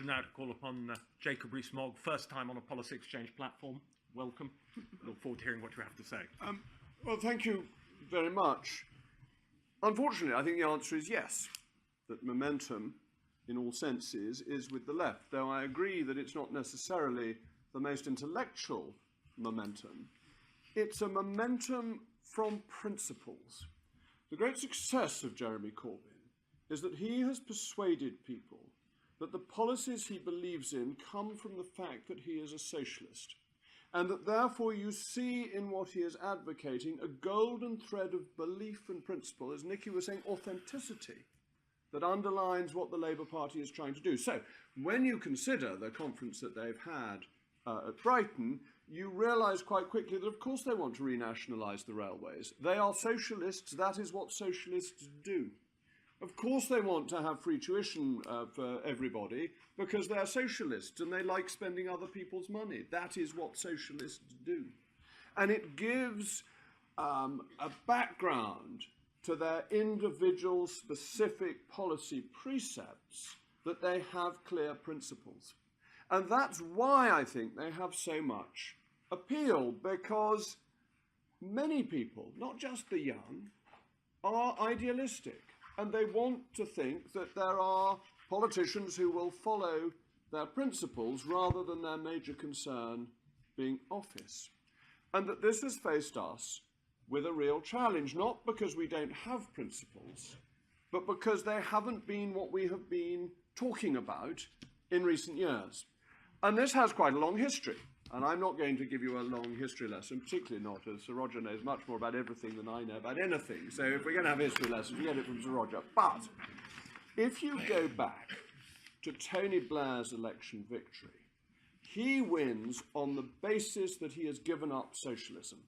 now to call upon Jacob Rees Mogg, first time on a policy exchange platform. Welcome. Look forward to hearing what you have to say. Well, thank you very much. Unfortunately, I think the answer is yes, that momentum, in all senses, is with the left, though I agree that it's not necessarily the most intellectual momentum. It's a momentum from principles. The great success of Jeremy Corbyn is that he has persuaded people that the policies he believes in come from the fact that he is a socialist, and that therefore you see in what he is advocating a golden thread of belief and principle, as Nicky was saying, authenticity, that underlines what the Labour Party is trying to do. So when you consider the conference that they've had at Brighton, you realise quite quickly that of course they want to renationalise the railways. They are socialists, that is what socialists do. Of course they want to have free tuition for everybody because they're socialists and they like spending other people's money. That is what socialists do. And it gives a background to their individual specific policy precepts that they have clear principles. And that's why I think they have so much appeal, because many people, not just the young, are idealistic. And they want to think that there are politicians who will follow their principles rather than their major concern being office. And that this has faced us with a real challenge, not because we don't have principles, but because they haven't been what we have been talking about in recent years. And this has quite a long history. And I'm not going to give you a long history lesson, particularly not as Sir Roger knows much more about everything than I know about anything. So if we're going to have a history lesson, we get it from Sir Roger. But if you go back to Tony Blair's election victory, he wins on the basis that he has given up socialism,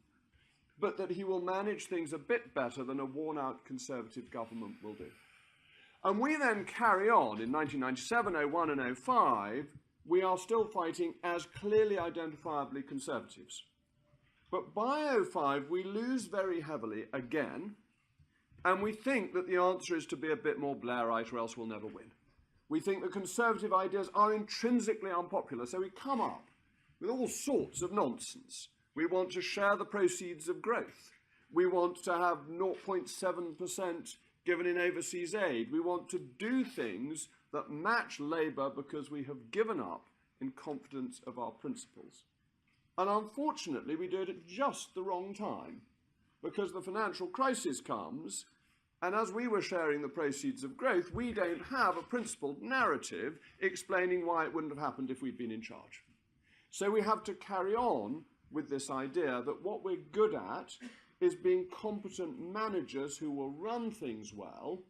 but that he will manage things a bit better than a worn-out Conservative government will do. And we then carry on in 1997, 01 and 05, we are still fighting as clearly identifiably Conservatives. But by 05, we lose very heavily again, and we think that the answer is to be a bit more Blairite or else we'll never win. We think that Conservative ideas are intrinsically unpopular, so we come up with all sorts of nonsense. We want to share the proceeds of growth. We want to have 0.7% given in overseas aid. We want to do things that match Labour because we have given up in confidence of our principles. And unfortunately, we do it at just the wrong time, because the financial crisis comes, and as we were sharing the proceeds of growth, we don't have a principled narrative explaining why it wouldn't have happened if we'd been in charge. So we have to carry on with this idea that what we're good at is being competent managers who will run things well,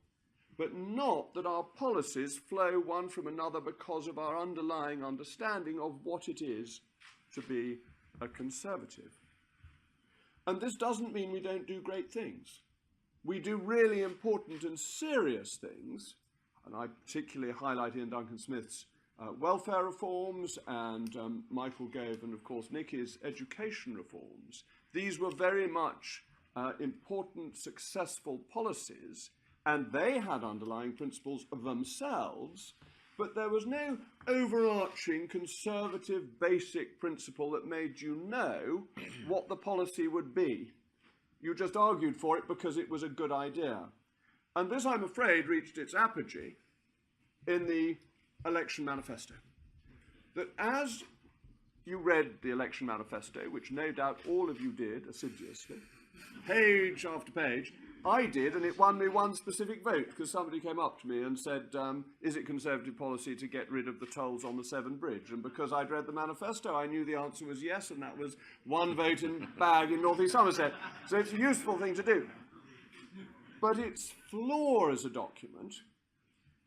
but not that our policies flow one from another because of our underlying understanding of what it is to be a Conservative. And this doesn't mean we don't do great things. We do really important and serious things, and I particularly highlight Ian Duncan Smith's welfare reforms and Michael Gove and, of course, Nicky's education reforms. These were very much important, successful policies, and they had underlying principles of themselves, but there was no overarching conservative basic principle that made you know what the policy would be. You just argued for it because it was a good idea. And this, I'm afraid, reached its apogee in the election manifesto. That as you read the election manifesto, which no doubt all of you did assiduously, page after page, I did, and it won me one specific vote, because somebody came up to me and said, is it Conservative policy to get rid of the tolls on the Severn Bridge? And because I'd read the manifesto, I knew the answer was yes, and that was one vote in bag in North East Somerset. So it's a useful thing to do. But its flaw as a document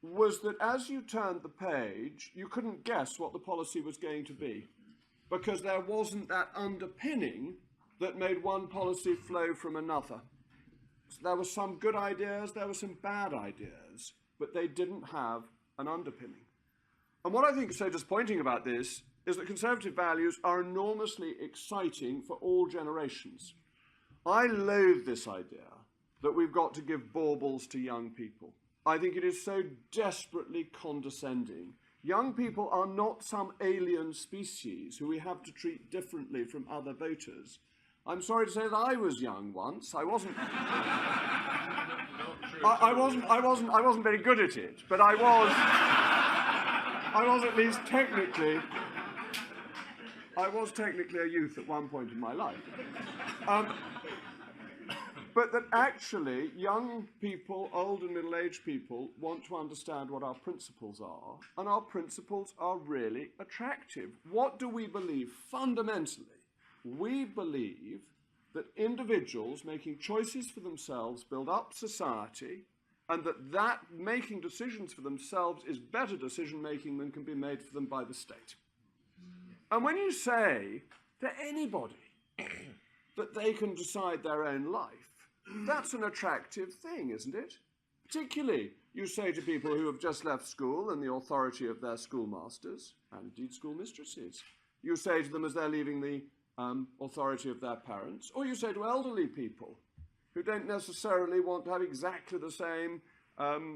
was that as you turned the page, you couldn't guess what the policy was going to be, because there wasn't that underpinning that made one policy flow from another. So there were some good ideas, there were some bad ideas, but they didn't have an underpinning. And what I think is so disappointing about this is that Conservative values are enormously exciting for all generations. I loathe this idea that we've got to give baubles to young people. I think it is so desperately condescending Young people are not some alien species who we have to treat differently from other voters. I'm sorry to say that I was young once. I wasn't. I wasn't very good at it, but I was at least technically. I was technically a youth at one point in my life. But that actually young people, old and middle-aged people, want to understand what our principles are, and our principles are really attractive. What do we believe? Fundamentally, we believe that individuals making choices for themselves build up society, and that making decisions for themselves is better decision-making than can be made for them by the state. And when you say to anybody that they can decide their own life, that's an attractive thing, isn't it? Particularly, you say to people who have just left school and the authority of their schoolmasters, and indeed schoolmistresses, you say to them as they're leaving the authority of their parents, or you say to elderly people who don't necessarily want to have exactly the same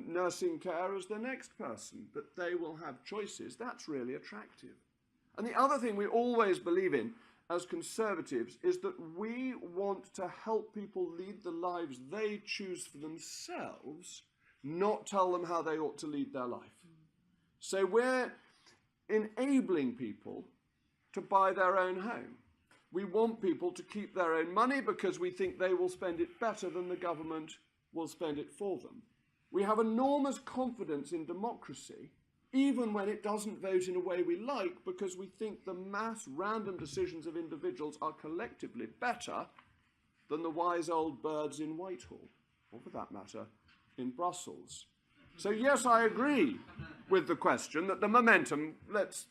nursing care as the next person, but they will have choices. That's really attractive. And the other thing we always believe in as Conservatives is that we want to help people lead the lives they choose for themselves, not tell them how they ought to lead their life. So we're enabling people to buy their own home. We want people to keep their own money because we think they will spend it better than the government will spend it for them. We have enormous confidence in democracy, even when it doesn't vote in a way we like, because we think the mass random decisions of individuals are collectively better than the wise old birds in Whitehall, or for that matter, in Brussels. So yes, I agree with the question that the momentum, let's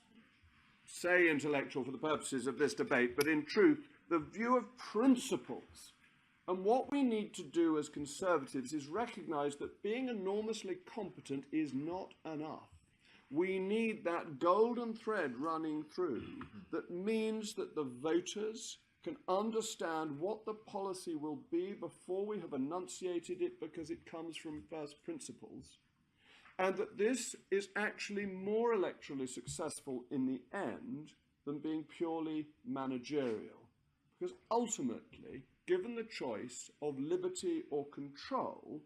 say intellectual for the purposes of this debate, but in truth, the view of principles. And what we need to do as Conservatives is recognise that being enormously competent is not enough. We need that golden thread running through that means that the voters can understand what the policy will be before we have enunciated it because it comes from first principles, and that this is actually more electorally successful in the end than being purely managerial. Because ultimately, given the choice of liberty or control,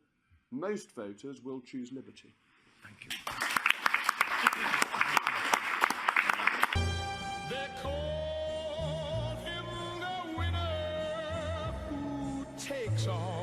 most voters will choose liberty. Thank you. They call him the winner who takes all.